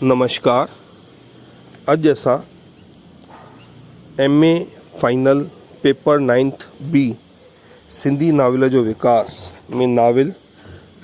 नमस्कार। अज असां MA final paper 9th B Sindhi novel जो विकास में नाविल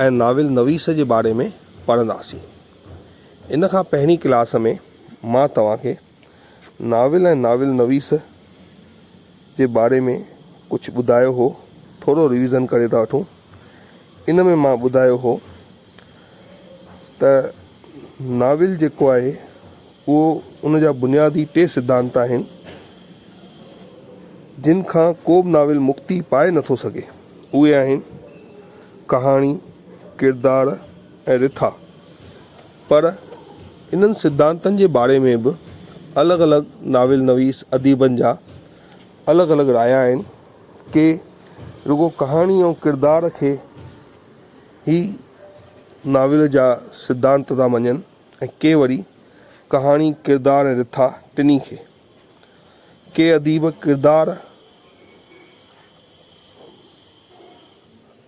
ऐं नाविल नवीस जे बारे में पढ़ंदासीं। इन खां पहिरीं क्लास में मां तव्हांखे नाविल ऐं नाविल नवीस जे बारे में कुझु ॿुधायो हो। थोरो रिवीज़न करे था वठूं। इन में मां ॿुधायो हो त नाविल जेको आहे उहो उन जा बुनियादी 3 सिद्धांत आहिनि जिन खां को बि नाविल मुक्ति पाए नथो सघे। उहे आहिनि कहाणी, किरदार ऐं रिथा। पर इन्हनि सिद्धांतनि जे बारे में बि अलॻि अलॻि नाविल नवीस अदीबनि जा अलॻि अलॻि राया आहिनि। के रुगो कहाणी ऐं किरदार खे ही नाविल जा सिद्धांत था मञनि ऐं के वरी कहाणी, किरदार ऐं रिथा टिनी खे। के अदीब किरदार,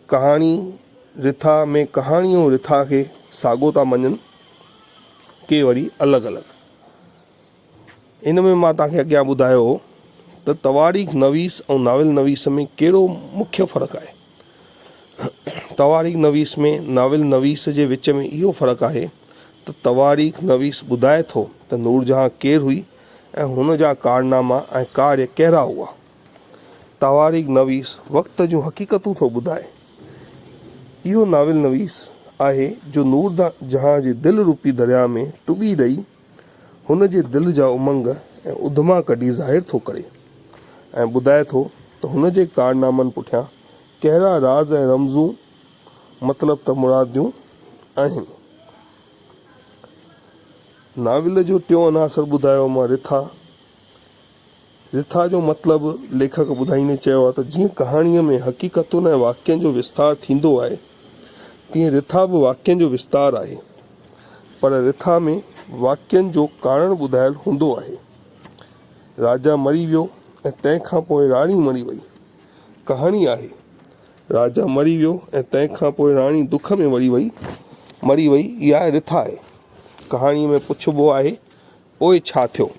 कहाणी, रिथा में कहाणी ऐं रिथा खे साॻियो था मञनि, के वरी अलॻि अलॻि। इन में मां तव्हांखे अॻियां ॿुधायो हो त तवारीख़ नवीस ऐं नाविल नवीस में कहिड़ो मुख्य फ़र्क़ु आहे। तवारीख़ नवीस में नाविल नवीस जे विच में इहो फ़र्क़ु आहे त तवारीख़ नवीस ॿुधाए थो त नूरजहां केरु हुई ऐं हुन जा कारनामा ऐं कार्य कहिड़ा हुआ। तवारीख़ नवीस वक़्त जूं हक़ीक़तूं थो ॿुधाए। इहो नाविल नवीस आहे जो नूरजहां जे दिलि रूपी दरिया में टुॿी ॾेई हुन जे दिलि जा उमंग ऐं उधमा कढी ज़ाहिर थो करे ऐं ॿुधाए थो त हुन जे कारनामनि पुठियां कहिड़ा राज़ ऐं रमज़ूं मतिलब त मुरादियूं आहिनि। नाविल जो टियों अनासर ॿुधायो मां रिथा। रिथा जो मतिलबु लेखक ॿुधाईंदे चयो आहे त जीअं कहाणीअ में हक़ीक़तुनि ऐं वाक्यनि जो विस्तार थींदो आहे तीअं रिथा बि वाक्यनि जो विस्तार आहे। पर रिथा में वाक्यनि जो कारण ॿुधायल हूंदो आहे। राजा मरी वियो ऐं तंहिंखां पोइ राणी मरी वई। कहाणी आहे राजा मरी वियो ऐं तंहिंखां पोइ राणी दुख में मरी वई। इहा रिथा आहे। कहाणीअ में पुछिबो आहे पोइ छा थियो।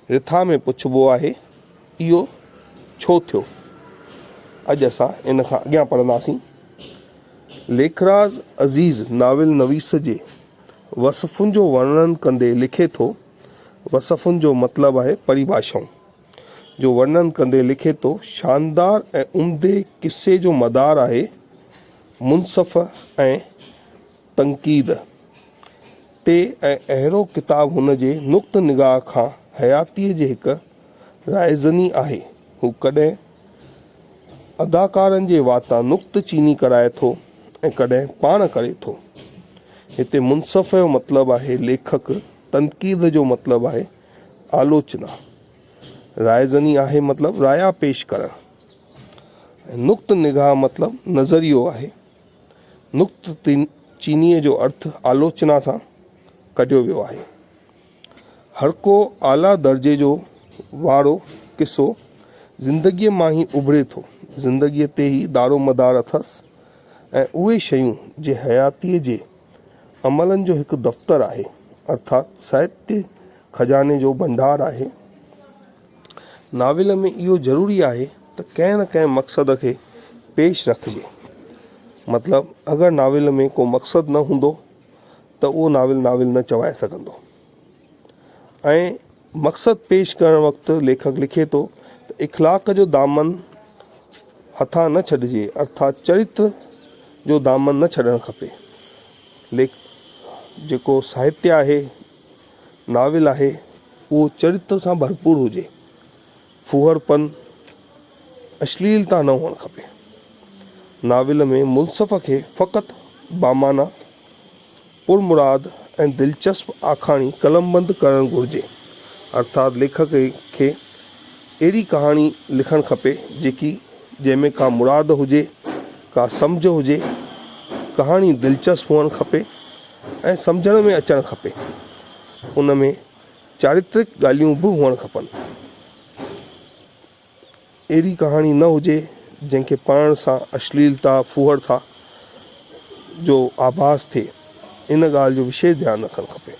रिथा में पुछिबो आहे इहो छो थियो। अॼु असां इन खां अॻियां पढ़ंदासीं। लेखराज अज़ीज़ नाविल नवीस जे वसफ़ुनि जो वर्णन कंदे लिखे थो। वसफ़ुनि जो मतिलबु आहे परिभाषाऊं जो वर्णन कंदे लिखे थो। शानदार ऐं उम्दे किस्से जो मदार आहे मुनसफ़ ऐं तनक़ीद ते ऐं अहिड़ो किताबु हुन जे नुक़्त निगाह खां हयातीअ जे हिकु राइज़नी आहे। हू कॾहिं अदाकारनि जे वाता नुक़्त चीनी कराए थो ऐं कॾहिं पाण करे थो। हिते मुनसफ़ जो मतिलबु आहे लेखक, तनक़ीद जो मतिलबु आहे आलोचना, राइज़नी आहे मतिलबु राया पेश करणु, नुक़्त निगाह मतिलबु नज़रियो आहे। नुक़्त चीनीअ जो अर्थ आलोचना सां कढियो वियो आहे। हर को आला दर्जे जो वारो किसो ज़िंदगीअ मां ई उभिरे थो। ज़िंदगीअ ते ई दारोमदार अथसि ऐं उहे शयूं जे हयातीअ जे अमलनि जो हिकु दफ़्तरु आहे, अर्थात साहित्य खजाने जो भंडार आहे। नाविल में इहो ज़रूरी आहे त कंहिं न कंहिं मक़सद खे पेश रखिजे। मतिलबु अगरि नाविल में को मक़सदु न हूंदो त उहो नाविल न चवाए सघंदो। ऐं मक़सदु पेश करणु वक़्तु लेखक लिखे थो त इख़लाक़ जो दामन हथां न छॾिजे, अर्थात चरित्र जो दामन न छॾणु खपे। जेको साहित्य आहे, नाविल आहे, उहो चरित्र सां भरपूर हुजे। फूहरपन, अश्लीलता न हुअणु खपे। नाविल में मुनसफ़ खे फ़क़ति बामाना, पुरमुराद ऐं दिलचस्प आखाणी कलमबंद करणु घुरिजे। अर्थात लेखक खे अहिड़ी कहाणी लिखणु खपे जंहिंमें का मुराद हुजे, का सम्झ हुजे। कहाणी दिलचस्प हुअणु खपे ऐं सम्झण में अचणु खपे। उन में चारित्रिक ॻाल्हियूं बि हुअणु खपनि। अहिड़ी कहाणी न हुजे जंहिंखे पढ़ण सां अश्लीलता, फूहरता जो आभास थिए। इन ॻाल्हि जो विशेष ध्यानु रखणु खपे।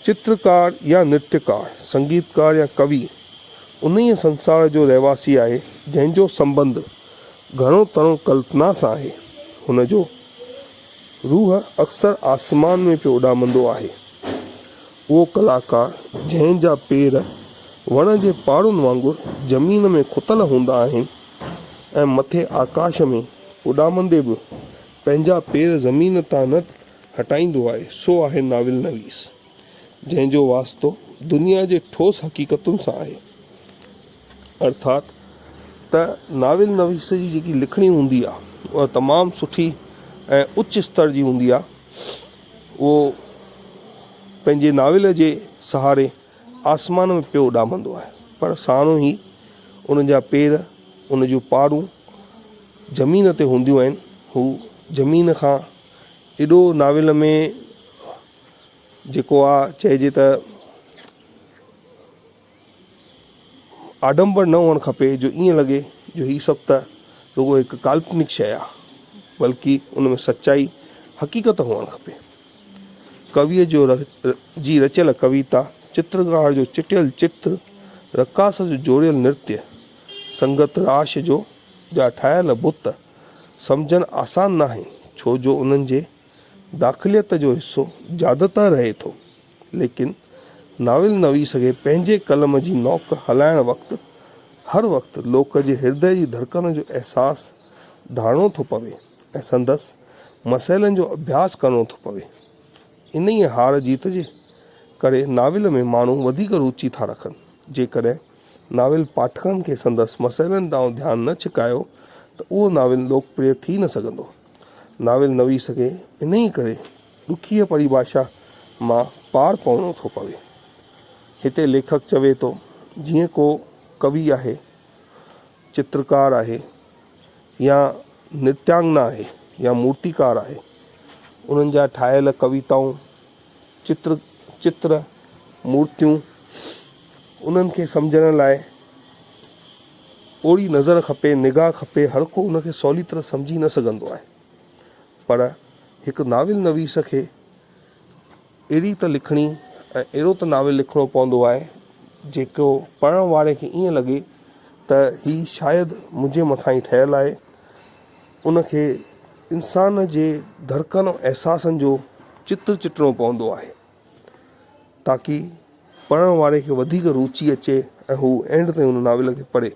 चित्रकार या नृत्यकार, संगीतकार या कवि उन ई संसार जो रहवासी आहे जंहिंजो संबंध घणो तरो कल्पना सां आहे। हुन जो रूह अक्सर आसमान में पियो उॾामंदो आहे। उहो कलाकार जंहिंजा पेर वण जे पाड़ुनि वांगुरु ज़मीन में खुतल हूंदा आहिनि ऐं मथे आकाश में उॾामंदे बि पंहिंजा पेर ज़मीन तां न हटाईंदो आहे, सो आहे नाविल नवीस, जंहिंजो वास्तो दुनिया जे ठोस हक़ीक़तुनि सां आहे। अर्थात त नाविल नवीस जी जेकी लिखणी हूंदी आहे उहा तमामु सुठी ऐं उच्च स्तर जी हूंदी आहे। उहो पंहिंजे नाविल जे सहारे आसमान में पियो उॾामंदो आहे, पर साणो ई उन जा पेर, उन जूं पारूं ज़मीन ते हूंदियूं आहिनि। हू ज़मीन खां एॾो नाविल में जेको आहे चइजे त आडंबर न हुअणु खपे, जो ईअं लॻे जो हीअ सभु त रुॻो हिकु काल्पनिक शइ आहे, बल्कि उन में सच्चाई हक़ीक़त हुअणु खपे। कविअ जी रचियल कविता, चित्रकार जो चिटियल चित्र, रकास जो जोड़ियल नृत्य, संगत राश जो जा ठाहियल बुत सम्झणु आसान न आहे, छो जो उन्हनि जे दाख़िलियत जो हिसो ज़्यादातर रहे थो। लेकिन नाविल नवीस खे पंहिंजे कलम जी नौक हलाइण वक़्तु हर वक़्तु लोक जे हृदय जी धड़कन जो अहसासु धारणो थो पवे ऐं संदसि मसइलनि जो अभ्यास करणो थो पवे। इन ई हार जीत जे करे नाविल में माण्हू वधीक रुचि था रखनि। जेकॾहिं नाविल पाठकनि खे संदसि मसइलनि ॾांहुं ध्यानु न छिकायो त उहो नाविल लोकप्रिय थी न सघंदो। नाविल नवीस खे इन ई करे ॾुखीअ परिभाषा मां पार पवणो थो पवे। हिते लेखक चवे थो, जीअं को कवि आहे, चित्रकार आहे, या नृत्यांगना आहे, या मूर्तिकार आहे, उन्हनि जा ठाहियल कविताऊं, चित्र मूर्तियूं, उन्हनि खे सम्झण लाइ ओड़ी नज़र खपे, निगाह खपे, हर को उनखे सवली तरह सम्झी न सघंदो आहे। पर हिकु नाविल नवीस खे अहिड़ी त लिखणी ऐं अहिड़ो त नाविल लिखिणो पवंदो आहे जेको पढ़ण वारे खे ईअं लॻे त हीउ शायदि मुंहिंजे मथां ई ठहियलु आहे। उनखे इंसान जे धड़कन ऐं अहसासनि जो चित्र चिटणो पवंदो आहे, ताकी पढ़ण वारे खे वधीक रुचि अचे ऐं हू एंड ताईं उन नाविल खे पढ़े,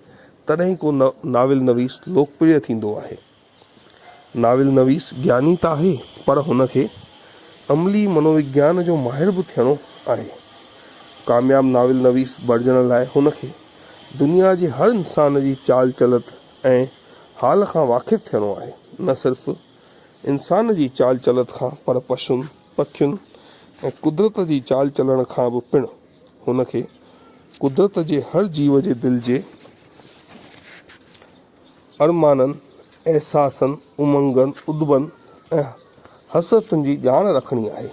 तॾहिं को नाविल नवीस लोकप्रिय थींदो आहे। नाविल नवीस ज्ञानी त आहे, पर हुनखे अमली मनोविज्ञान जो माहिर बि थियणो आहे। कामयाब नाविल नवीस बणिजण लाइ हुनखे दुनिया जे हर इंसान जी चाल चलत ऐं हाल खां वाक़िफ़ु थियणो आहे। न सिर्फ़ु इंसान जी चाल चलत खां, पर पशुनि, पखियुनि ऐं कुदरत जी चाल चलण खां बि पिणु हुनखे कुदरत जे हर जीव जे दिलि जे अरमाननि, अहसासनि, उमंगनि, उदबनि ऐं हसरतुनि जी ॼाण रखणी आहे।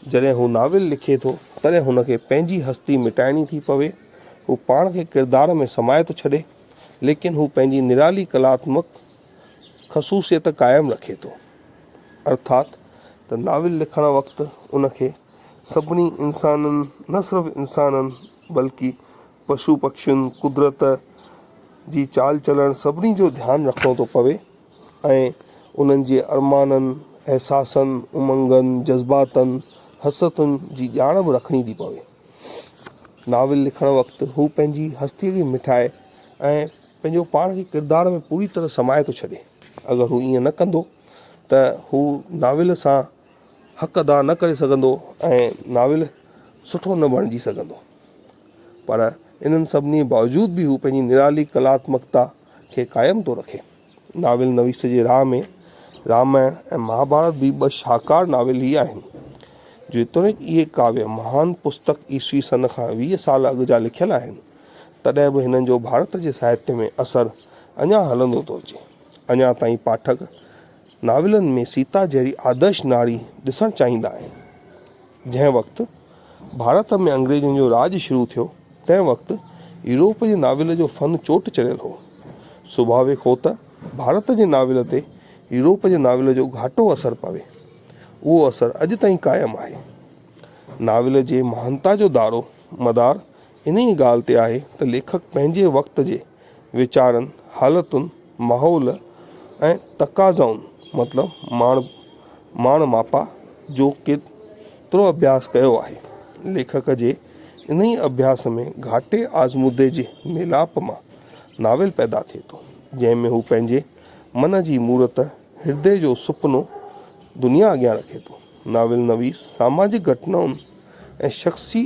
जॾहिं हू नाविल लिखे थो तॾहिं हुनखे पंहिंजी हस्ती मिटाइणी थी पवे। हू पाण खे किरदार में समाए थो छॾे, लेकिन हू पंहिंजी निराली कलात्मक ख़सूसियत क़ाइमु रखे थो। अर्थात त नाविल लिखण वक़्तु उनखे सभिनी इंसाननि, न सिर्फ़ु इंसाननि, बल्कि पशु पक्षियुनि, कुदरत जी चाल चलण, सभिनी जो ध्यानु रखिणो थो पवे ऐं उन्हनि जे अरमाननि, अहसासनि, उमंगनि, जज़्बातनि, हसरतुनि जी ॼाण बि रखणी थी पवे। नाविल लिखण वक़्तु हू पंहिंजी हस्तीअ खे मिठाए ऐं पंहिंजो पाण खे किरदार में पूरी तरह समाए थो छॾे। अगरि हू ईअं न कंदो त हू नाविल सां हक़ अदा न करे सघंदो ऐं नाविल सुठो न बणिजी सघंदो। पर इन्हनि सभिनी बावजूद बि हू पंहिंजी निराली कलात्मकता खे क़ाइमु थो रखे। नाविल नवीस जे राह में रामायण ऐं महाभारत बि ॿ शाहकार नाविल ई आहिनि। जेतोणीकि इहे काव्य महान पुस्तक ईस्वी सन खां 20 साल अॻु जा लिखियल आहिनि, तॾहिं बि हिननि जो भारत जे साहित्य में असरु अञा हलंदो थो अचे। अञा ताईं पाठक नाविलनि में सीता जहिड़ी आदर्श नारी ॾिसणु चाहींदा आहिनि। जंहिं वक़्तु भारत में अंग्रेज़नि जो राज शुरू थियो, तंहिं वक़्तु यूरोप जे नाविल जो फ़न चोट चढ़ियल हो। सुभाविक हो त भारत जे नाविल ते यूरोप जे नाविल जो घाटो असरु पवे। उहो असरु अॼु ताईं क़ाइमु आहे। नाविल जे महानता जो दारो मदार इन ई ॻाल्हि ते आहे त लेखक पंहिंजे वक़्त जे वीचारनि, हालतुनि, माहौल ऐं तक़ाज़नि मतिलबु माण मापा जो केतिरो अभ्यास कयो आहे। लेखक जे इन ई अभ्यास में घाटे आज़मूदे जे मेलाप मां नाविल पैदा थिए थो, जंहिंमें हू पंहिंजे मन जी मूर्त, हृदय जो सुपनो दुनिया अॻियां रखे थो। नाविल नवीस सामाजिक घटनाउनि ऐं शख़्सी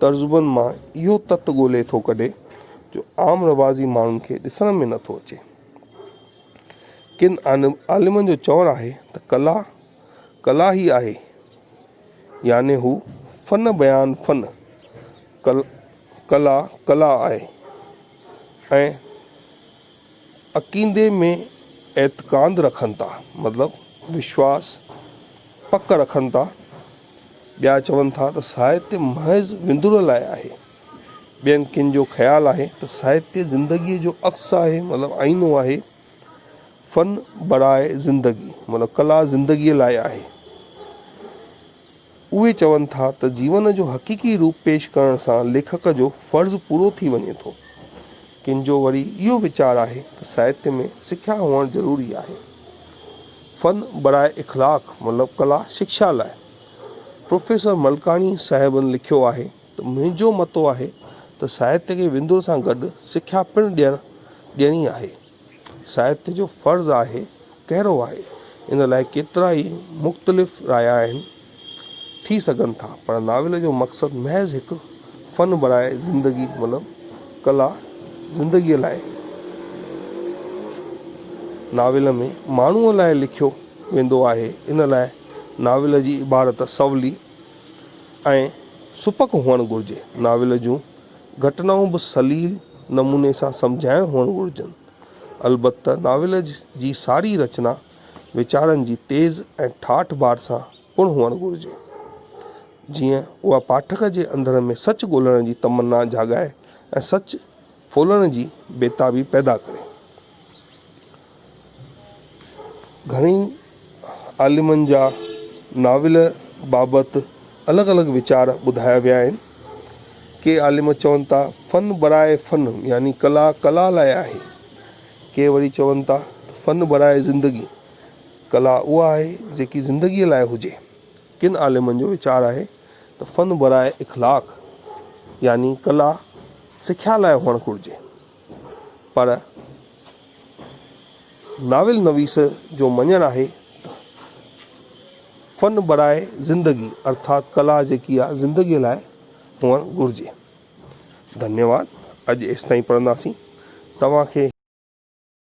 तर्जुबनि मां इहो तत्व ॻोल्हे थो कढे जो आम रवाज़ी माण्हुनि खे ॾिसण में नथो अचे। किन आलिमनि जो चवणु आहे त कला ई आहे, याने हू फ़न बयान फ़न, कला आहे ऐं अक़ीदे में एतक़ाद रखनि था, मतिलबु विश्वास पक रखनि था। ॿिया चवनि था त साहित्य महज़ विंदुर लाइ आहे। ॿियनि किन जो ख़्यालु आहे त साहित्य ज़िंदगीअ जो अक्स आहे, मतिलबु आईनो आहे। फ़न बराए ज़िंदगी, मतिलबु कला ज़िंदगीअ लाइ आहे। उहे चवनि था त जीवन जो हक़ीक़ी रूप पेश करण सां लेखक जो फ़र्ज़ु पूरो थी वञे थो। किन जो वरी इहो वीचार आहे त साहित्य में सिख्या हुअणु ज़रूरी आहे। फ़न बराए इख़लाक़, मतिलबु कला शिक्षा लाइ। प्रोफेसर मलकानी साहिबनि लिखियो आहे त मुंहिंजो मतो आहे त साहित्य खे विंदुर सां गॾु सिख्या पिणु ॾियणी आहे। साहित्य जो फ़र्ज़ु आहे कहिड़ो आहे, इन लाइ केतिरा ई मुख़्तलिफ़ राया आहिनि थी सघनि था, पर नाविल जो मक़सदु महज़ हिकु फ़न बराए ज़िंदगी, मतिलबु कला ज़िंदगीअ लाइ। नाविल में माण्हूअ लाइ लिखियो वेंदो आहे, इन लाइ नाविल जी इबारत सवली ऐं सुपक हुअणु घुरिजे। नाविल जूं घटनाऊं बि सलील नमूने सां सम्झाइण हुअणु घुरिजनि। अलबत्त नाविल जी सारी रचना वीचारनि जी तेज़ ऐं ठाठ बाट सां पुण हुअणु घुरिजे, जीअं उहा पाठक जे अंदर में सच ॻोल्हण जी तमन्ना जाॻाए ऐं सच फोलण जी बेताबी पैदा करे। घणेई आलिमनि जा नाविल बाबति अलॻि अलॻि वीचार ॿुधाया विया आहिनि। के आलिम चवनि था फ़न बराए फ़न, यानी कला लाइ आहे। के वरी चवनि था फ़न बराए ज़िंदगी, कला उहा आहे जेकी ज़िंदगीअ लाइ हुजे। किन आलिमनि जो वीचार आहे त फ़न बराए इख़लाक़, यानी कला सिख्या लाइ हुअणु घुरिजे। पर नाविल नवीस जो मञणु आहे त फ़न बराए ज़िंदगी, अर्थात कला जेकी आहे ज़िंदगीअ लाइ हुअणु घुरिजे। धन्यवाद। अॼु एसि ताईं पढ़ंदासीं। तव्हांखे